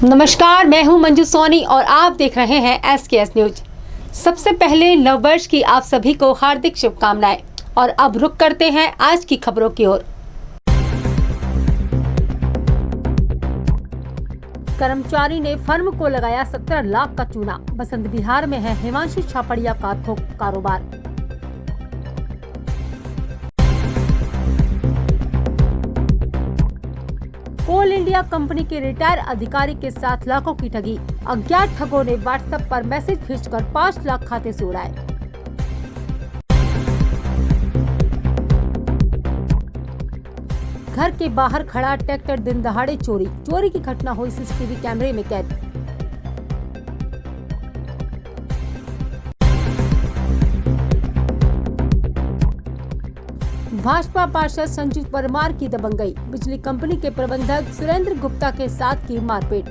नमस्कार, मैं हूं मंजू सोनी और आप देख रहे हैं SKS न्यूज। सबसे पहले नववर्ष की आप सभी को हार्दिक शुभकामनाएं। और अब रुक करते हैं आज की खबरों की ओर। कर्मचारी ने फर्म को लगाया 17 लाख का चूना। बसंत बिहार में है हिमांशु छापड़िया का थोक कारोबार। कोल इंडिया कंपनी के रिटायर अधिकारी के साथ लाखों की ठगी। अज्ञात ठगों ने व्हाट्सएप पर मैसेज भेजकर 5 लाख खाते से उड़ाए। घर के बाहर खड़ा ट्रैक्टर दिन दहाड़े चोरी की घटना हुई CCTV कैमरे में कैद। भाजपा पार्षद संजू परमार की दबंगई। बिजली कंपनी के प्रबंधक सुरेंद्र गुप्ता के साथ की मारपीट।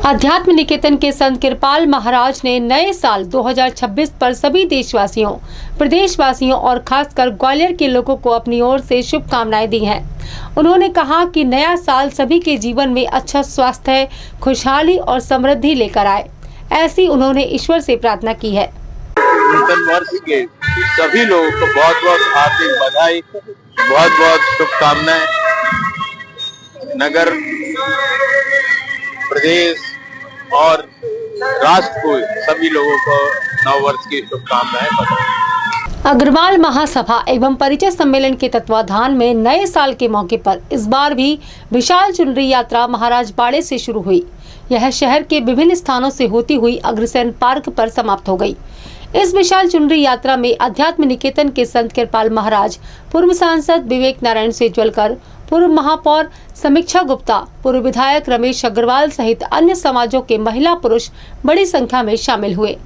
अध्यात्म निकेतन के संत कृपाल महाराज ने नए साल 2026 पर सभी देशवासियों, प्रदेशवासियों और खासकर ग्वालियर के लोगों को अपनी ओर से शुभकामनाएं दी हैं। उन्होंने कहा कि नया साल सभी के जीवन में अच्छा स्वास्थ्य, खुशहाली और समृद्धि लेकर आए। ऐसी उन्होंने ईश्वर से प्रार्थना की है। नूतन वर्ष के सभी लोगों को बहुत बहुत हार्दिक बधाई, बहुत बहुत शुभकामनाएं। नगर, प्रदेश और राष्ट्र को सभी लोगों को नव वर्ष की शुभकामनाएं बताएं। अग्रवाल महासभा एवं परिचय सम्मेलन के तत्वाधान में नए साल के मौके पर इस बार भी विशाल चुनरी यात्रा महाराज बाड़े से शुरू हुई। यह शहर के विभिन्न स्थानों से होती हुई अग्रसेन पार्क पर समाप्त हो गई। इस विशाल चुनरी यात्रा में अध्यात्म निकेतन के संत कृपाल महाराज, पूर्व सांसद विवेक नारायण सेजवलकर, पूर्व महापौर समीक्षा गुप्ता, पूर्व विधायक रमेश अग्रवाल सहित अन्य समाजों के महिला पुरुष बड़ी संख्या में शामिल हुए।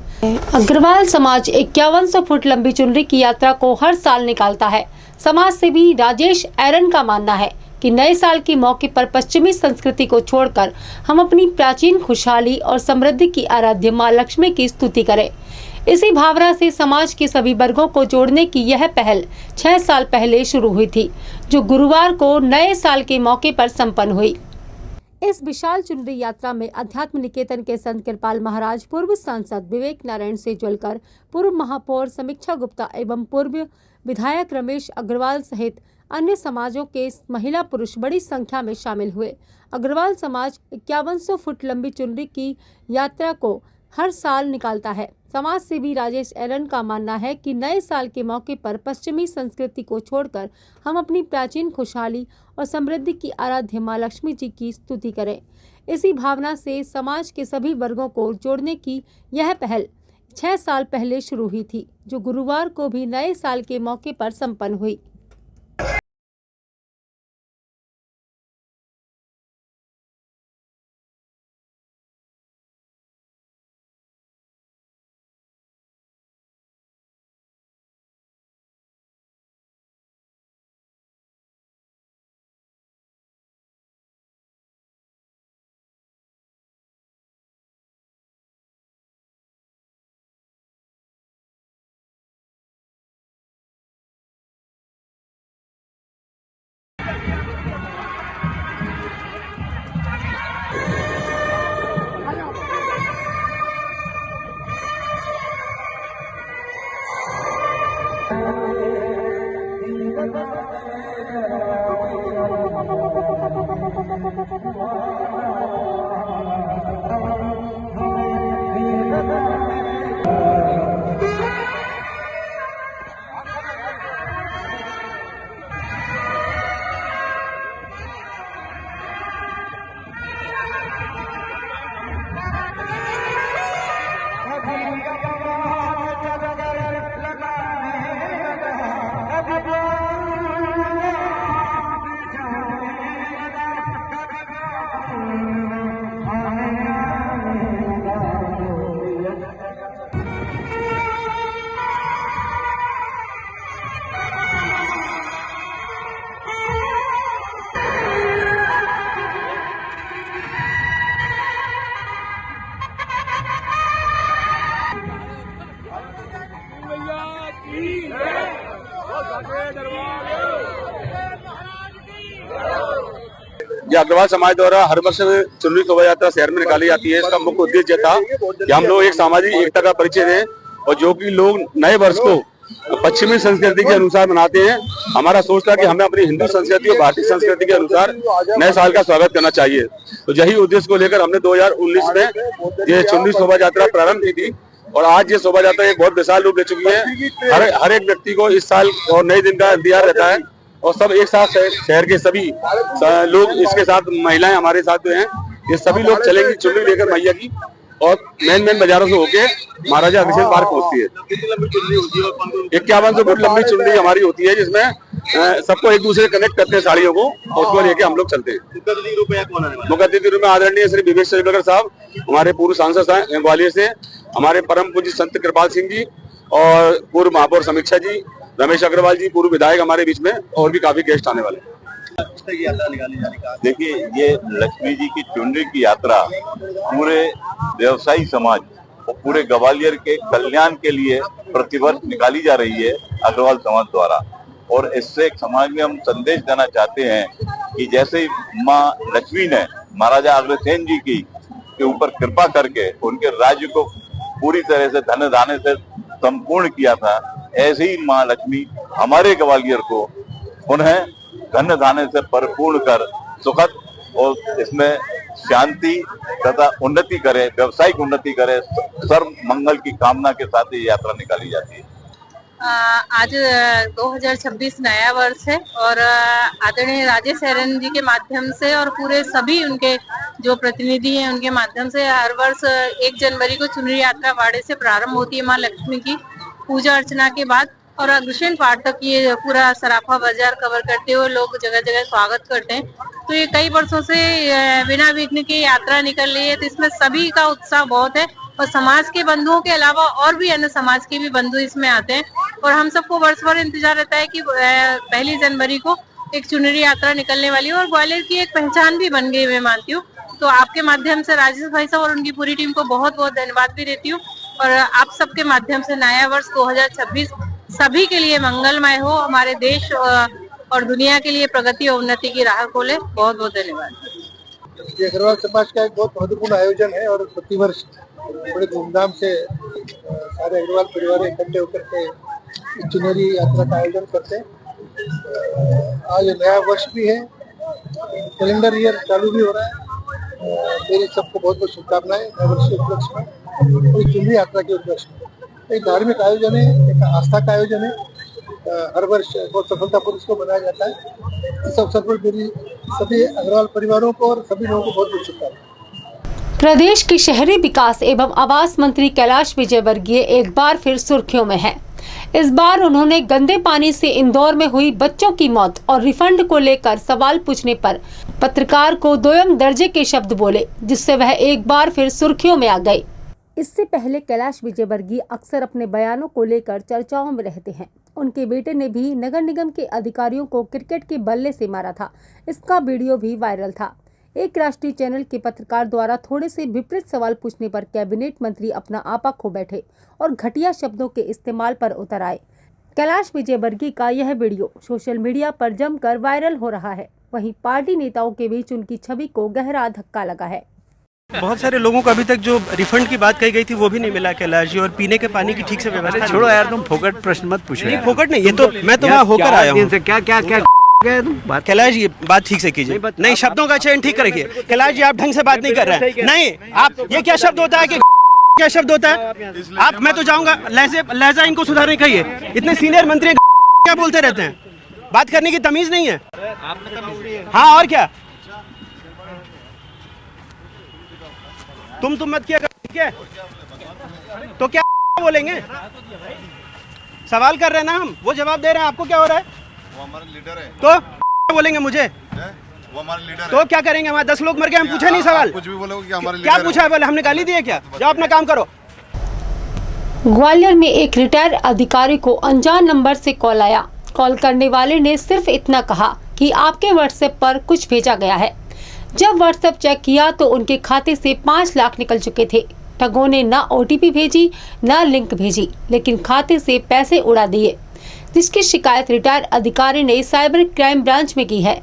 अग्रवाल समाज 5100 फुट लंबी चुनरी की यात्रा को हर साल निकालता है। समाज सेवी राजेश एरन का मानना है कि नए साल के मौके पर पश्चिमी संस्कृति को छोड़कर हम अपनी प्राचीन खुशहाली और समृद्धि की आराध्य मां लक्ष्मी की स्तुति करें। इसी भावना से समाज के सभी वर्गों को जोड़ने की यह पहल 6 साल पहले शुरू हुई थी, जो गुरुवार को नए साल के मौके पर संपन्न हुई। इस विशाल चुनरी यात्रा में अध्यात्म निकेतन के संत कृपाल महाराज, पूर्व सांसद विवेक नारायण सेजवलकर, पूर्व महापौर समीक्षा गुप्ता एवं पूर्व विधायक रमेश अग्रवाल सहित अन्य समाजों के महिला पुरुष बड़ी संख्या में शामिल हुए। अग्रवाल समाज 5100 फुट लंबी चुनरी की यात्रा को हर साल निकालता है। समाज सेवी राजेश एरन का मानना है कि नए साल के मौके पर पश्चिमी संस्कृति को छोड़कर हम अपनी प्राचीन खुशहाली और समृद्धि की आराध्य मां लक्ष्मी जी की स्तुति करें। इसी भावना से समाज के सभी वर्गों को जोड़ने की यह पहल 6 साल पहले शुरू हुई थी, जो गुरुवार को भी नए साल के मौके पर संपन्न हुई। Thank you. अग्रवाल समाज द्वारा हर वर्ष चुनरी शोभा यात्रा शहर में निकाली जाती है। इसका मुख्य उद्देश्य था कि हम लोग एक सामाजिक एकता का परिचय दें और जो कि लोग नए वर्ष को पश्चिमी संस्कृति के अनुसार मनाते हैं। हमारा सोच था कि हमें अपनी हिंदू संस्कृति और भारतीय संस्कृति के अनुसार नए साल का स्वागत करना चाहिए। तो यही उद्देश्य को लेकर हमने 2019 में ये चुनरी शोभा यात्रा प्रारंभ की थी और आज ये शोभा यात्रा एक बहुत विशाल रूप ले चुकी है। हर एक व्यक्ति को इस साल और नए दिन का इंतजार रहता है और सब एक साथ शहर के सभी लोग इसके साथ, महिलाएं हमारे साथ जो हैं, ये सभी लोग चलेंगे चुनरी लेकर मैया की और मेन बाजारों से होके महाराजा अग्रसेन पार्क पहुंचती है। 5100 फुट लंबी चुनरी हमारी होती है, जिसमें सबको एक दूसरे कनेक्ट करते हैं साड़ियों को, और उसको लेके हम लोग चलते हैं। मुख्य अतिथि रूप में आदरणीय श्री विवेक शेजवलकर साहब, हमारे पूर्व सांसद हैं ग्वालियर से, हमारे परम पूज्य संत कृपाल सिंह जी और पूर्व महापौर समीक्षा जी, रमेश अग्रवाल जी पूर्व विधायक हमारे बीच में, और भी काफी गेस्ट आने वाले हैं। देखिए, ये लक्ष्मी जी की चुनरी की यात्रा पूरे व्यवसायी समाज और पूरे ग्वालियर के कल्याण के लिए प्रतिवर्ष निकाली जा रही है अग्रवाल समाज द्वारा। और इससे समाज में हम संदेश देना चाहते हैं कि जैसे माँ लक्ष्मी ने महाराजा अग्रसेन जी की के ऊपर कृपा करके उनके राज्य को पूरी तरह से धन धान्य से संपूर्ण किया था, ऐसे ही माँ लक्ष्मी हमारे ग्वालियर को उन्हें धन धान्य से परिपूर्ण कर सुखद और इसमें शांति तथा उन्नति करे, व्यवसायिक उन्नति करे, सर्व मंगल की कामना के साथ ये यात्रा निकाली जाती है। आज 2026 नया वर्ष है और आदरणीय राजेश हैरन जी के माध्यम से और पूरे सभी उनके जो प्रतिनिधि हैं उनके माध्यम से हर वर्ष 1 जनवरी को चुनरी यात्रा बाड़े से प्रारंभ होती है। माँ लक्ष्मी की पूजा अर्चना के बाद और अग्रसेन पार्क तक ये पूरा सराफा बाजार कवर करते हुए लोग जगह जगह स्वागत करते हैं। तो ये कई वर्षों से बिना विघ्न की यात्रा निकल रही है, तो इसमें सभी का उत्साह बहुत है और समाज के बंधुओं के अलावा और भी अन्य समाज के भी बंधु इसमें आते हैं। और हम सबको वर्ष भर इंतजार रहता है कि 1 जनवरी को एक चुनरी यात्रा निकलने वाली है और ग्वालियर की एक पहचान भी बन गई, मैं मानती हूँ। तो आपके माध्यम से राजेश भाई साहब और उनकी पूरी टीम को बहुत बहुत धन्यवाद भी देती हूँ और आप सबके माध्यम से नया वर्ष 2026 सभी के लिए मंगलमय हो, हमारे देश और दुनिया के लिए प्रगति और उन्नति की राह खोले। बहुत बहुत धन्यवाद। ये अग्रवाल समाज का एक बहुत महत्वपूर्ण आयोजन है और प्रतिवर्ष बड़े धूमधाम से सारे अग्रवाल परिवार इकट्ठे होकर के चुनरी यात्रा का आयोजन करते हैं। आज नया वर्ष भी है, कैलेंडर ईयर चालू भी हो रहा है। मेरी सबको बहुत बहुत शुभकामनाएं नए वर्ष के उपलक्ष्य में और चुनरी यात्रा के उपलक्ष्य में। एक धार्मिक आयोजन है, एक आस्था का आयोजन है, हर वर्ष बहुत सफलतापूर्वक इसको मनाया जाता है। इस अवसर पर मेरी सभी अग्रवाल परिवारों को और सभी लोगों को बहुत बहुत शुभकामनाएं। प्रदेश के शहरी विकास एवं आवास मंत्री कैलाश विजयवर्गीय एक बार फिर सुर्खियों में हैं। इस बार उन्होंने गंदे पानी से इंदौर में हुई बच्चों की मौत और रिफंड को लेकर सवाल पूछने पर पत्रकार को दोयम दर्जे के शब्द बोले, जिससे वह एक बार फिर सुर्खियों में आ गए। इससे पहले कैलाश विजयवर्गीय अक्सर अपने बयानों को लेकर चर्चाओं में रहते हैं। उनके बेटे ने भी नगर निगम के अधिकारियों को क्रिकेट के बल्ले से मारा था। इसका वीडियो भी वायरल था। एक राष्ट्रीय चैनल के पत्रकार द्वारा थोड़े से विपरीत सवाल पूछने पर कैबिनेट मंत्री अपना आपा खो बैठे और घटिया शब्दों के इस्तेमाल पर उतर आए। कैलाश विजयवर्गीय का यह वीडियो सोशल मीडिया पर जमकर वायरल हो रहा है। वहीं पार्टी नेताओं के बीच उनकी छवि को गहरा धक्का लगा है। बहुत सारे लोगों को अभी तक जो रिफंड की बात कही गई थी वो भी नहीं मिला कैलाश जी, और पीने के पानी की ठीक से व्यवस्था। छोड़ो यार, तुम फोकट प्रश्न मत पूछो। नहीं फोकट नहीं, ये तो मैं तो वहाँ होकर आया हूँ। क्या कैलाश जी बात ठीक से कीजिए। नहीं, शब्दों का चयन ठीक रखिए। कैलाश जी आप ढंग से बात नहीं कर रहे हैं। नहीं, आप ये क्या शब्द होता है कि क्या शब्द होता है आप? मैं तो जाऊंगा, लहजा इनको सुधारने कहिए। इतने सीनियर मंत्री क्या बोलते रहते हैं, बात करने की तमीज नहीं है। हाँ और क्या, तुम मत किया, ठीक है? तो क्या बोलेंगे? सवाल कर रहे हैं ना हम, वो जवाब दे रहे हैं। आपको क्या हो रहा है? वो हमारा लीडर है। तो बोलेंगे मुझे वो हमारा लीडर तो है। क्या करेंगे? हमारे 10 लोग मर गए, हम पूछे नहीं सवाल। कुछ भी बोलोगे कि हमारे क्या पूछा है? बोले हमने गाली दी है क्या? जाओ अपना काम करो। ग्वालियर में एक रिटायर्ड अधिकारी को अनजान नंबर से कॉल आया। कॉल करने वाले ने सिर्फ इतना कहा कि आपके व्हाट्सएप पर कुछ भेजा गया है। जब व्हाट्सएप चेक किया तो उनके खाते से 5 लाख निकल चुके थे। ठगों ने ना OTP भेजी ना लिंक भेजी, लेकिन खाते से पैसे उड़ा दिए, जिसकी शिकायत रिटायर्ड अधिकारी ने साइबर क्राइम ब्रांच में की है।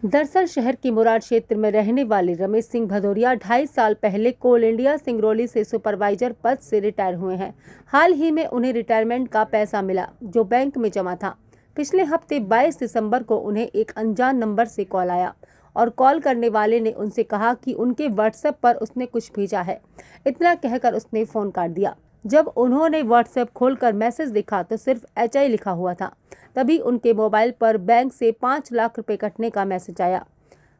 दरअसल शहर के मुरार क्षेत्र में रहने वाले रमेश सिंह भदौरिया 2.5 साल पहले कोल इंडिया सिंगरौली से सुपरवाइजर पद से रिटायर हुए हैं। हाल ही में उन्हें रिटायरमेंट का पैसा मिला जो बैंक में जमा था। पिछले हफ्ते 22 दिसंबर को उन्हें एक अनजान नंबर से कॉल आया और कॉल करने वाले ने उनसे कहा कि उनके व्हाट्सएप पर उसने कुछ भेजा है। इतना कहकर उसने फ़ोन काट दिया। जब उन्होंने व्हाट्सएप खोलकर मैसेज देखा तो सिर्फ HI लिखा हुआ था। तभी उनके मोबाइल पर बैंक से 5 लाख रुपए कटने का मैसेज आया।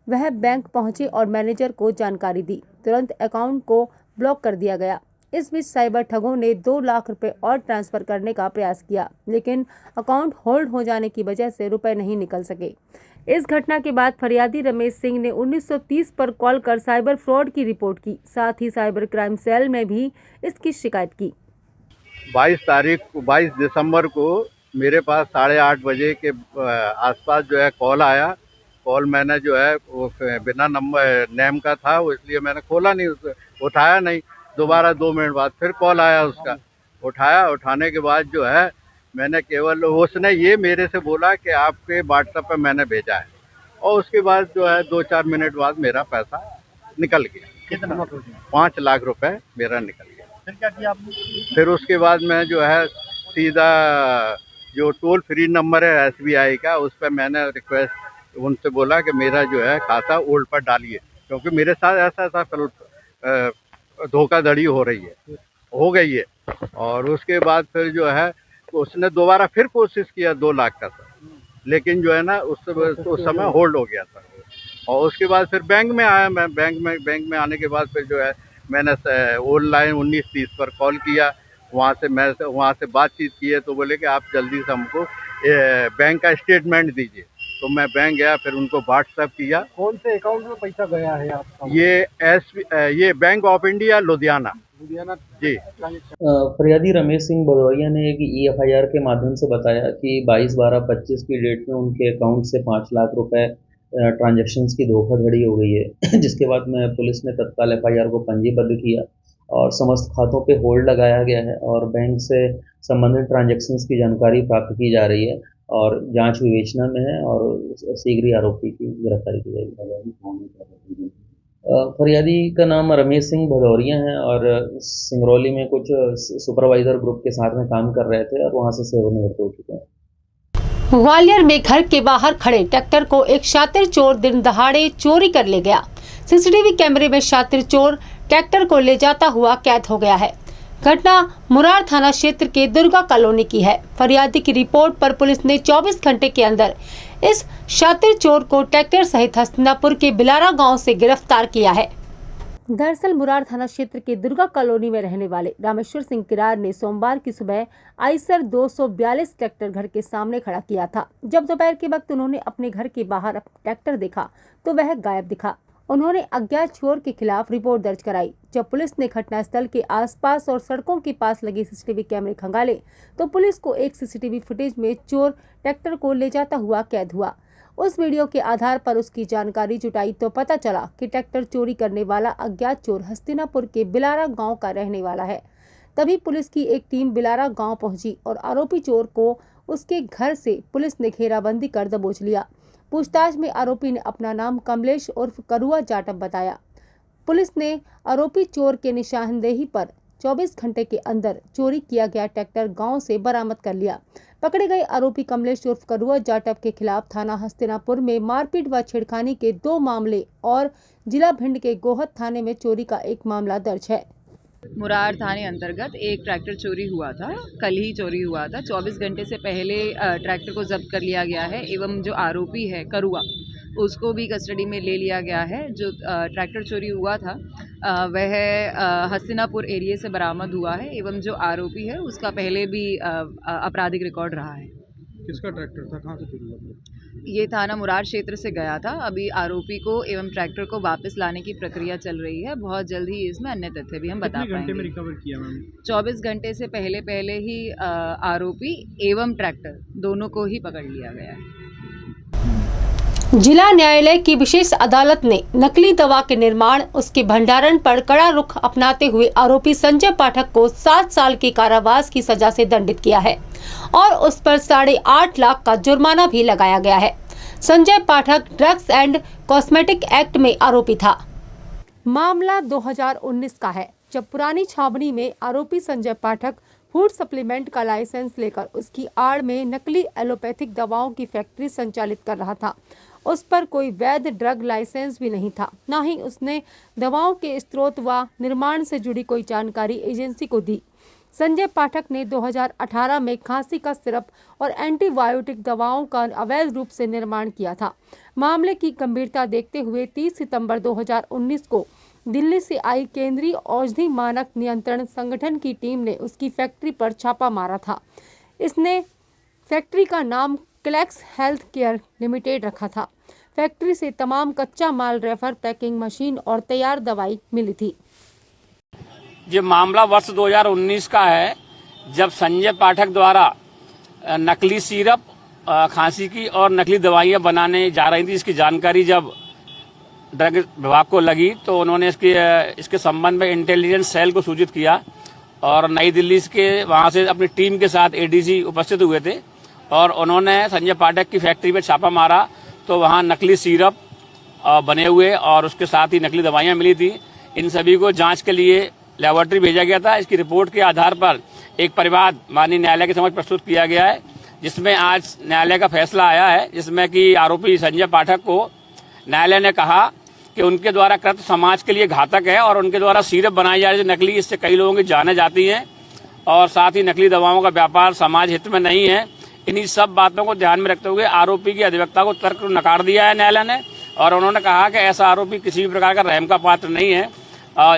वह बैंक पहुंचे और मैनेजर को जानकारी दी। तुरंत अकाउंट को ब्लॉक कर दिया गया। इस बीच साइबर ठगों ने 2 लाख रुपए और ट्रांसफर करने का प्रयास किया, लेकिन अकाउंट होल्ड हो जाने की वजह से रुपए नहीं निकल सके। इस घटना के बाद फरियादी रमेश सिंह ने 1930 पर कॉल कर साइबर फ्रॉड की रिपोर्ट की। साथ ही साइबर क्राइम सेल में भी इसकी शिकायत की। 22 दिसंबर को मेरे पास 8:30 बजे के आसपास जो है कॉल आया। कॉल मैंने जो है वो बिना नंबर नेम का था, वो इसलिए मैंने खोला नहीं, उठाया नहीं। दोबारा 2 मिनट बाद फिर कॉल आया उसका, उठाया। उठाने के बाद जो है मैंने केवल उसने ये मेरे से बोला कि आपके व्हाट्सएप पे मैंने भेजा है, और उसके बाद जो है 2-4 मिनट बाद मेरा पैसा निकल गया। कितना? 5 लाख रुपए मेरा निकल गया। फिर क्या किया आपने? फिर उसके बाद मैं जो है सीधा जो टोल फ्री नंबर है SBI का, उस पर मैंने रिक्वेस्ट उनसे बोला कि मेरा जो है खाता ओल्ड पर डालिए, क्योंकि मेरे साथ ऐसा धोखाधड़ी हो गई है। और उसके बाद फिर जो है उसने दोबारा फिर कोशिश किया 2 लाख का था, लेकिन जो है ना उस समय होल्ड हो गया था। और उसके बाद फिर बैंक में आया मैं। बैंक में आने के बाद फिर जो है मैंने ऑनलाइन 1930 पर कॉल किया। वहाँ से बातचीत की है, तो बोले कि आप जल्दी से हमको बैंक का स्टेटमेंट दीजिए। तो मैं बैंक गया, फिर उनको व्हाट्सएप किया। कौन से अकाउंट में पैसा गया है आपका? ये बैंक ऑफ इंडिया लुधियाना जी। फरियादी रमेश सिंह भदौरिया ने एक EFIR के माध्यम से बताया कि 22/12/25 की डेट में उनके अकाउंट से 5 लाख रुपए ट्रांजैक्शंस की धोखाधड़ी हो गई है। जिसके बाद में पुलिस ने तत्काल FIR को पंजीबद्ध किया और समस्त खातों पे होल्ड लगाया गया है और बैंक से संबंधित ट्रांजैक्शंस की जानकारी प्राप्त की जा रही है और जांच विवेचना में है और शीघ्र ही आरोपी की गिरफ्तारी की जाएगी। फरियादी का नाम रमेश सिंह भदौरिया है और सिंगरौली में कुछ सुपरवाइजर ग्रुप के साथ में काम कर रहे थे और वहां से सेवानिवृत्त हो चुके हैं। ग्वालियर में घर के बाहर खड़े ट्रैक्टर को एक शातिर चोर दिन दहाड़े चोरी कर ले गया। CCTV कैमरे में शातिर चोर ट्रैक्टर को ले जाता हुआ कैद हो गया है। घटना मुरार थाना क्षेत्र के दुर्गा कॉलोनी की है। फरियादी की रिपोर्ट पर पुलिस ने 24 घंटे के अंदर इस शातिर चोर को ट्रैक्टर सहित हस्तिनापुर के बिलारा गांव से गिरफ्तार किया है। दरअसल मुरार थाना क्षेत्र के दुर्गा कॉलोनी में रहने वाले रामेश्वर सिंह किरार ने सोमवार की सुबह आइसर 242 ट्रैक्टर घर के सामने खड़ा किया था। जब दोपहर के वक्त उन्होंने अपने घर के बाहर ट्रैक्टर देखा तो वह गायब दिखा। उन्होंने अज्ञात चोर के खिलाफ रिपोर्ट दर्ज कराई। जब पुलिस ने घटनास्थल के आसपास और सड़कों के पास लगे CCTV कैमरे खंगाले तो पुलिस को एक CCTV फुटेज में चोर ट्रैक्टर को ले जाता हुआ कैद हुआ। उस वीडियो के आधार पर उसकी जानकारी जुटाई तो पता चला कि ट्रैक्टर चोरी करने वाला अज्ञात चोर हस्तिनापुर के बिलारा गांव का रहने वाला है। तभी पुलिस की एक टीम बिलारा गांव पहुंची और आरोपी चोर को उसके घर से पुलिस ने घेराबंदी कर दबोच लिया। पूछताछ में आरोपी ने अपना नाम कमलेश उर्फ करुआ जाटव बताया। पुलिस ने आरोपी चोर के निशानदेही पर 24 घंटे के अंदर चोरी किया गया ट्रैक्टर गांव से बरामद कर लिया। पकड़े गए आरोपी कमलेश उर्फ करुआ जाटव के खिलाफ थाना हस्तिनापुर में मारपीट व छेड़खानी के 2 मामले और जिला भिंड के गोहद थाने में चोरी का 1 मामला दर्ज है। मुरार थाने अंतर्गत एक ट्रैक्टर चोरी हुआ था, कल ही चोरी हुआ था। 24 घंटे से पहले ट्रैक्टर को जब्त कर लिया गया है एवं जो आरोपी है करुआ उसको भी कस्टडी में ले लिया गया है। जो ट्रैक्टर चोरी हुआ था वह हस्तिनापुर एरिया से बरामद हुआ है एवं जो आरोपी है उसका पहले भी आपराधिक रिकॉर्ड रहा है। किसका ट्रैक्टर था, कहाँ से चोरी हुआ? ये थाना मुरार क्षेत्र से गया था। अभी आरोपी को एवं ट्रैक्टर को वापस लाने की प्रक्रिया चल रही है। बहुत जल्द ही इसमें अन्य तथ्य भी हम बता पाएंगे। घंटे में रिकवर किया मैम? 24 घंटे से पहले ही आरोपी एवं ट्रैक्टर दोनों को ही पकड़ लिया गया है। जिला न्यायालय की विशेष अदालत ने नकली दवा के निर्माण, उसके भंडारण पर कड़ा रुख अपनाते हुए आरोपी संजय पाठक को 7 साल के कारावास की सजा से दंडित किया है और उस पर 8.5 लाख का जुर्माना भी लगाया गया है। Sanjay Pathak drugs and cosmetic act में आरोपी था। मामला 2019 का है, जब पुरानी छावनी में आरोपी संजय पाठक फूड सप्लीमेंट का लाइसेंस लेकर उसकी आड़ में नकली एलोपैथिक दवाओं की फैक्ट्री संचालित कर रहा था। उस पर कोई वैध ड्रग लाइसेंस भी नहीं था, न ही उसने दवाओं के स्रोत व निर्माण से जुड़ी कोई जानकारी एजेंसी को दी। संजय पाठक ने 2018 में खांसी का सिरप और एंटीबायोटिक दवाओं का अवैध रूप से निर्माण किया था। मामले की गंभीरता देखते हुए 30 सितंबर 2019 को दिल्ली से आई केंद्रीय औषधि मानक नियंत्रण संगठन की टीम ने उसकी फैक्ट्री पर छापा मारा था। इसने फैक्ट्री का नाम क्लैक्स हेल्थ केयर लिमिटेड रखा था। फैक्ट्री से तमाम कच्चा माल, रेफर, पैकिंग मशीन और तैयार दवाई मिली थी। ये मामला वर्ष 2019 का है, जब संजय पाठक द्वारा नकली सिरप, खांसी की और नकली दवाइयां बनाने जा रही थी। इसकी जानकारी जब ड्रग विभाग को लगी तो उन्होंने इसके संबंध में इंटेलिजेंस सेल को सूचित किया और नई दिल्ली के वहां से अपनी टीम के साथ एडीजी उपस्थित हुए थे और उन्होंने संजय पाठक की फैक्ट्री पर छापा मारा तो वहां नकली सिरप बने हुए और उसके साथ ही नकली दवाइयां मिली थी। इन सभी को जांच के लिए लेबोरेटरी भेजा गया था। इसकी रिपोर्ट के आधार पर एक परिवाद माननीय न्यायालय के समक्ष प्रस्तुत किया गया है, जिसमें आज न्यायालय का फैसला आया है, जिसमें कि आरोपी संजय पाठक को न्यायालय ने कहा कि उनके द्वारा कृत्य समाज के लिए घातक है और उनके द्वारा सिरप बनाई जा रही है नकली, इससे कई लोगों की जानें जाती हैं और साथ ही नकली दवाओं का व्यापार समाज हित में नहीं है। इन्हीं सब बातों को ध्यान में रखते हुए आरोपी की अधिवक्ता को तर्क नकार दिया है न्यायालय ने और उन्होंने कहा कि ऐसा आरोपी किसी भी प्रकार का रहम का पात्र नहीं है।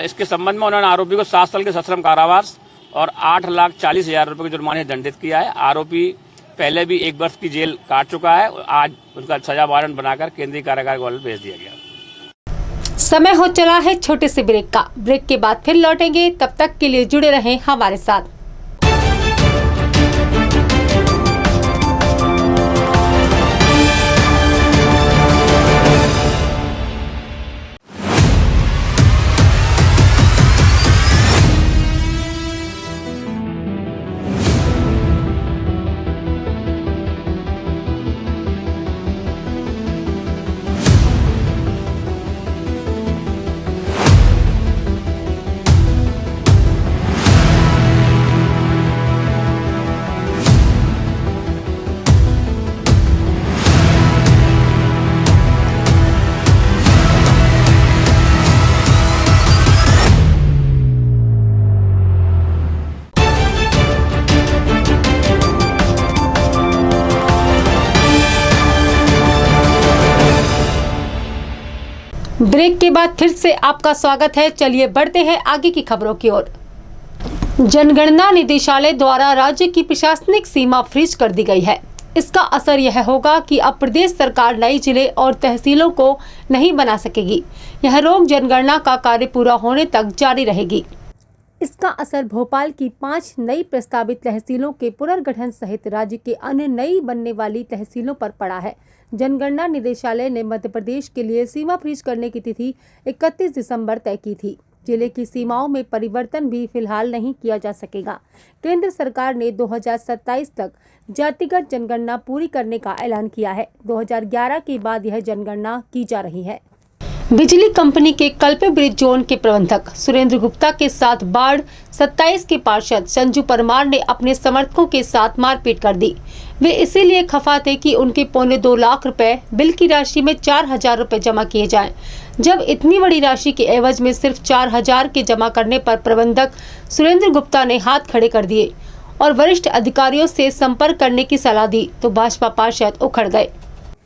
इसके संबंध में उन्होंने आरोपी को 7 साल के सश्रम कारावास और 8,40,000 रुपए के जुर्माने से दंडित किया है। आरोपी पहले भी 1 वर्ष की जेल काट चुका है। आज उसका सजा वारंट बनाकर केंद्रीय कारागार ग्वालियर भेज दिया गया। समय हो चला है छोटे से ब्रेक का। ब्रेक के बाद फिर लौटेंगे, तब तक के लिए जुड़े रहें हमारे साथ। ब्रेक के बाद फिर से आपका स्वागत है। चलिए बढ़ते हैं आगे की खबरों की ओर। जनगणना निदेशालय द्वारा राज्य की प्रशासनिक सीमा फ्रीज कर दी गई है। इसका असर यह होगा कि अब प्रदेश सरकार नए जिले और तहसीलों को नहीं बना सकेगी। यह रोक जनगणना का कार्य पूरा होने तक जारी रहेगी। इसका असर भोपाल की 5 नई प्रस्तावित तहसीलों के पुनर्गठन सहित राज्य के अन्य नई बनने वाली तहसीलों पर पड़ा है। जनगणना निदेशालय ने मध्य प्रदेश के लिए सीमा फ्रीज करने की तिथि 31 दिसंबर तय की थी। जिले की सीमाओं में परिवर्तन भी फिलहाल नहीं किया जा सकेगा। केंद्र सरकार ने 2027 तक जातिगत जनगणना पूरी करने का ऐलान किया है। 2011 के बाद यह जनगणना की जा रही है। बिजली कंपनी के कल्पे ब्रिज जोन के प्रबंधक सुरेंद्र गुप्ता के साथ वार्ड 27 के पार्षद संजू परमार ने अपने समर्थकों के साथ मारपीट कर दी। वे इसीलिए खफा थे कि उनके 2.25 लाख रुपए बिल की राशि में 4,000 रुपए जमा किए जाएं। जब इतनी बड़ी राशि के एवज में सिर्फ 4,000 के जमा करने पर प्रबंधक सुरेंद्र गुप्ता ने हाथ खड़े कर दिए और वरिष्ठ अधिकारियों से संपर्क करने की सलाह दी तो भाजपा पार्षद उखड़ गए।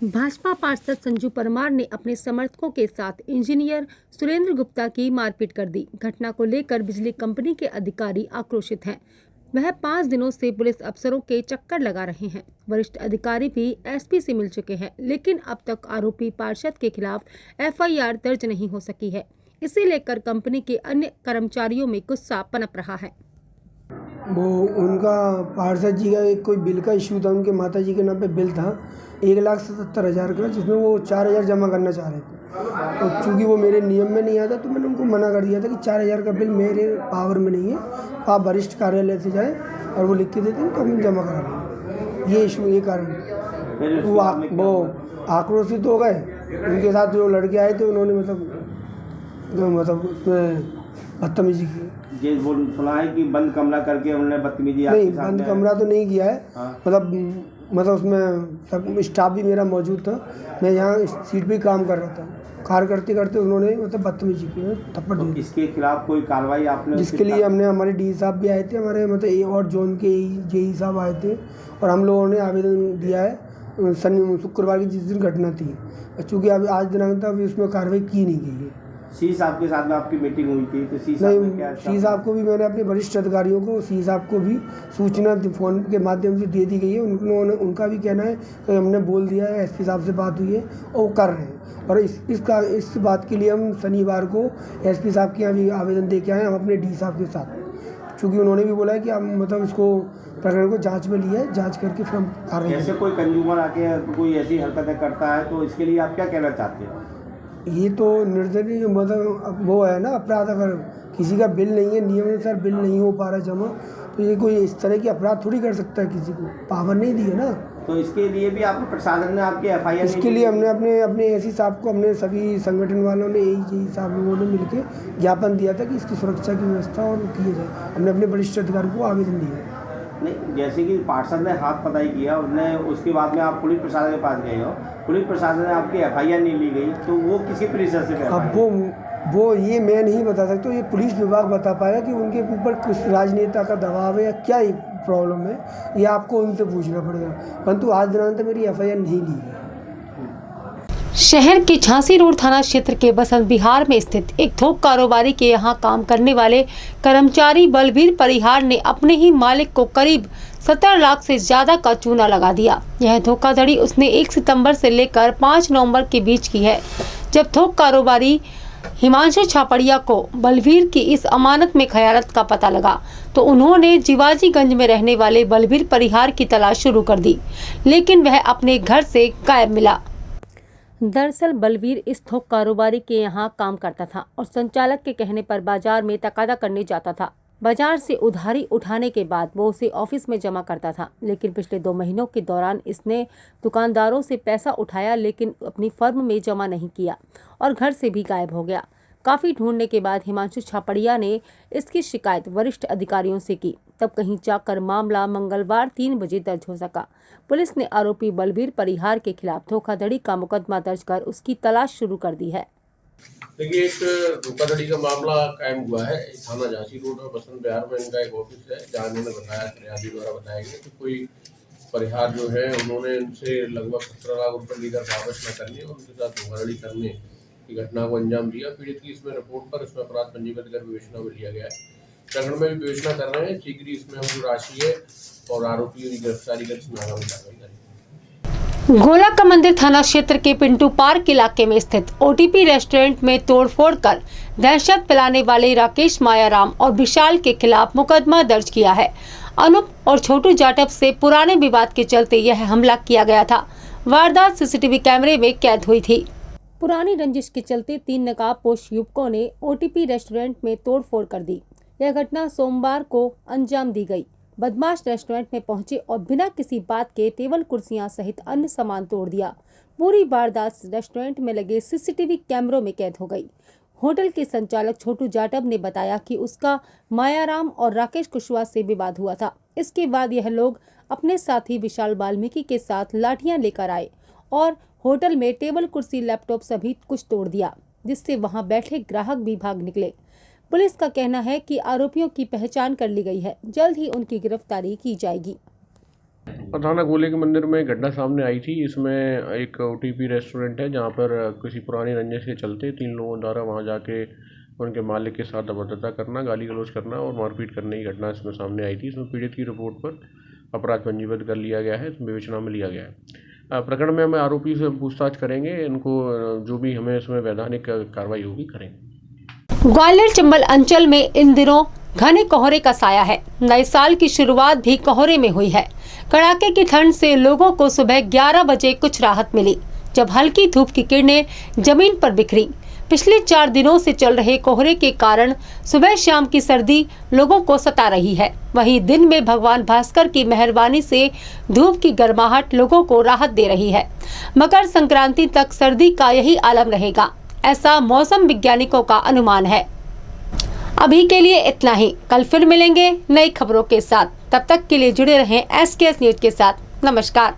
भाजपा पार्षद संजू परमार ने अपने समर्थकों के साथ इंजीनियर सुरेंद्र गुप्ता की मारपीट कर दी। घटना को लेकर बिजली कंपनी के अधिकारी आक्रोशित हैं। वह 5 दिनों से पुलिस अफसरों के चक्कर लगा रहे हैं। वरिष्ठ अधिकारी भी एसपी से मिल चुके हैं, लेकिन अब तक आरोपी पार्षद के खिलाफ FIR दर्ज नहीं हो सकी है। इसे लेकर कंपनी के अन्य कर्मचारियों में गुस्सा पनप रहा है। वो उनका पार्षद जी का एक कोई बिल का इशू था, उनके माता जी के नाम पे बिल था 1,77,000 का, जिसमें वो 4,000 जमा करना चाह रहे थे। तो चूँकि वो मेरे नियम में नहीं आता तो मैंने उनको मना कर दिया था कि 4,000 का बिल मेरे पावर में नहीं है, आप वरिष्ठ कार्यालय से जाएँ और वो लिख के देते हैं तो हम जमा करा लेंगे। ये इशू, ये कारण वो आक्रोशित हो गए। उनके साथ जो लड़के आए थे उन्होंने मतलब उसमें बदतमीजी की। ये सुना है कि बंद कमरा करके उन्होंने बदतमीजी नहीं, बंद कमरा तो नहीं किया है। मतलब उसमें सब स्टाफ भी मेरा मौजूद था। मैं यहाँ सीट पे काम कर रहा था। कार्य करते करते उन्होंने मतलब बदतमीजी की, थप्पड़ दी। इसके खिलाफ कोई कार्रवाई आपने? जिसके लिए हमने, हमारे डी साहब भी आए थे, हमारे मतलब ए और जोन के जेई साहब आए थे, और हम लोगों ने आवेदन दिया है शुक्रवार की जिस दिन घटना थी। चूँकि अभी आज दिनांक था, अभी उसमें कार्रवाई की नहीं गई है। सी साहब के साथ में आपकी मीटिंग हुई थी, तो सी साहब को भी मैंने अपने वरिष्ठ अधिकारियों को, सी साहब को भी सूचना फ़ोन के माध्यम से दे दी गई है। उनका भी कहना है कि हमने बोल दिया है, एसपी साहब से बात हुई है और वो कर रहे हैं। और इस बात के लिए हम शनिवार को एसपी साहब के यहाँ भी आवेदन दे के आए हम अपने डी साहब के साथ, क्योंकि उन्होंने भी बोला है कि हम मतलब इसको प्रकरण को जांच में लिया है, जांच करके फिर हम कर रहे हैं। जैसे कोई कंज्यूमर आके कोई ऐसी हरकतें करता है तो इसके लिए आप क्या कहना चाहते हैं? ये तो निर्दलीय मतलब वो है ना अपराध। अगर किसी का बिल नहीं है, नियमानुसार बिल नहीं हो पा रहा जमा, तो ये कोई इस तरह की अपराध थोड़ी कर सकता है, किसी को पावर नहीं दी है ना। तो इसके लिए भी आपको प्रशासन ने आपके एफआईआर? इसके लिए हमने अपने एसपी साहब को, हमने सभी संगठन वालों ने, यही साहब लोगों ने मिलकर ज्ञापन दिया था कि इसकी सुरक्षा की व्यवस्था और की जाए। हमने अपने वरिष्ठ अधिकारी को आवेदन दिया है। नहीं, जैसे कि पार्षद ने हाथ पताई किया, उन्हें उसके बाद में आप पुलिस प्रशासन के पास गए हो, पुलिस प्रशासन ने आपकी एफआईआर नहीं ली गई, तो वो किसी परिसर से? अब वो ये मैं नहीं बता सकता, ये पुलिस विभाग बता पाएगा कि उनके ऊपर किस राजनेता का दबाव है या क्या प्रॉब्लम है, ये आपको उनसे पूछना पड़ेगा। परंतु आज दिनांक तक मेरी एफआईआर नहीं ली है। शहर के झांसी रोड थाना क्षेत्र के बसंत विहार में स्थित एक थोक कारोबारी के यहां काम करने वाले कर्मचारी बलवीर परिहार ने अपने ही मालिक को करीब 17 लाख से ज्यादा का चूना लगा दिया। यह धोखाधड़ी उसने 1 सितंबर से लेकर 5 नवंबर के बीच की है, जब थोक कारोबारी हिमांशु छापड़िया को बलवीर की इस अमानत में खयानत का पता लगा तो उन्होंने जीवाजीगंज में रहने वाले बलवीर परिहार की तलाश शुरू कर दी, लेकिन वह अपने घर से गायब मिला। दरअसल बलवीर इस थोक कारोबारी के यहाँ काम करता था और संचालक के कहने पर बाजार में तकादा करने जाता था। बाजार से उधारी उठाने के बाद वो उसे ऑफिस में जमा करता था, लेकिन पिछले 2 महीनों के दौरान इसने दुकानदारों से पैसा उठाया लेकिन अपनी फर्म में जमा नहीं किया और घर से भी गायब हो गया। काफ़ी ढूंढने के बाद हिमांशु छापड़िया ने इसकी शिकायत वरिष्ठ अधिकारियों से की, तब कहीं जाकर मामला मंगलवार 3 बजे दर्ज हो सका। पुलिस ने आरोपी बलवीर परिहार के खिलाफ धोखाधड़ी का मुकदमा दर्ज कर उसकी तलाश शुरू कर दी है। देखिए, एक धोखाधड़ी का मामला कायम हुआ है थाना झांसी रोड और बसंत विहार में। इनका एक ऑफिस है जहाँ इन्होंने बताया, फरियादी द्वारा बताया गया कि कोई परिहार जो है उन्होंने उनसे लगभग 17 लाख रुपए लेकर वापस न करने और उनके साथ धोखाधड़ी करने की घटना को अंजाम दिया। पीड़ित की इसमें रिपोर्ट पर इसमें अपराध पंजीबद्ध कर विवेचना में लिया गया है। प्रकरण में भी विवेचना कर रहे हैं। शीघ्र ही इसमें हम जो राशि है और आरोपी की गिरफ्तारी कर इसमें आगामी कार्रवाई करेंगे। गोला का मंदिर थाना क्षेत्र के पिंटू पार्क इलाके में स्थित ओटीपी रेस्टोरेंट में तोड़फोड़ कर दहशत फैलाने वाले राकेश मायाराम और विशाल के खिलाफ मुकदमा दर्ज किया है। अनूप और छोटू जाटव से पुराने विवाद के चलते यह हमला किया गया था। वारदात सीसीटीवी कैमरे में कैद हुई थी। पुरानी रंजिश के चलते 3 नकाबपोश युवकों ने ओटीपी रेस्टोरेंट में तोड़फोड़ कर दी। यह घटना सोमवार को अंजाम दी गई। बदमाश रेस्टोरेंट में पहुंचे और बिना किसी बात के टेबल कुर्सियां सहित अन्य सामान तोड़ दिया। पूरी वारदात रेस्टोरेंट में लगे सीसीटीवी कैमरों में कैद हो गई। होटल के संचालक छोटू जाटव ने बताया कि उसका मायाराम और राकेश कुशवाहा से विवाद हुआ था। इसके बाद यह लोग अपने साथी विशाल वाल्मीकि के साथ लाठियां लेकर आए और होटल में टेबल कुर्सी लैपटॉप सभी कुछ तोड़ दिया, जिससे वहां बैठे ग्राहक भी भाग निकले। पुलिस का कहना है कि आरोपियों की पहचान कर ली गई है, जल्द ही उनकी गिरफ्तारी की जाएगी। थाना गोले के मंदिर में घटना सामने आई थी। इसमें एक ओटीपी रेस्टोरेंट है जहां पर किसी पुरानी रंजिश के चलते 3 लोगों द्वारा वहां जाके उनके मालिक के साथ अभद्रता करना, गाली गलौज करना और मारपीट करने की घटना इसमें सामने आई थी। इसमें पीड़ित की रिपोर्ट पर अपराध पंजीबद्ध कर लिया गया है, इसमें विवेचना में लिया गया है। प्रकरण में हम आरोपी से पूछताछ करेंगे, इनको जो भी हमें इसमें वैधानिक कार्रवाई होगी करेंगे। ग्वालियर चंबल अंचल में इन दिनों घने कोहरे का साया है। नए साल की शुरुआत भी कोहरे में हुई है। कड़ाके की ठंड से लोगों को सुबह 11 बजे कुछ राहत मिली, जब हल्की धूप की किरणें जमीन पर बिखरी। पिछले 4 दिनों से चल रहे कोहरे के कारण सुबह शाम की सर्दी लोगों को सता रही है। वहीं दिन में भगवान भास्कर की मेहरबानी से धूप की गर्माहट लोगों को राहत दे रही है। मकर संक्रांति तक सर्दी का यही आलम रहेगा, ऐसा मौसम वैज्ञानिकों का अनुमान है। अभी के लिए इतना ही, कल फिर मिलेंगे नई खबरों के साथ। तब तक के लिए जुड़े रहें SKS न्यूज के साथ। नमस्कार।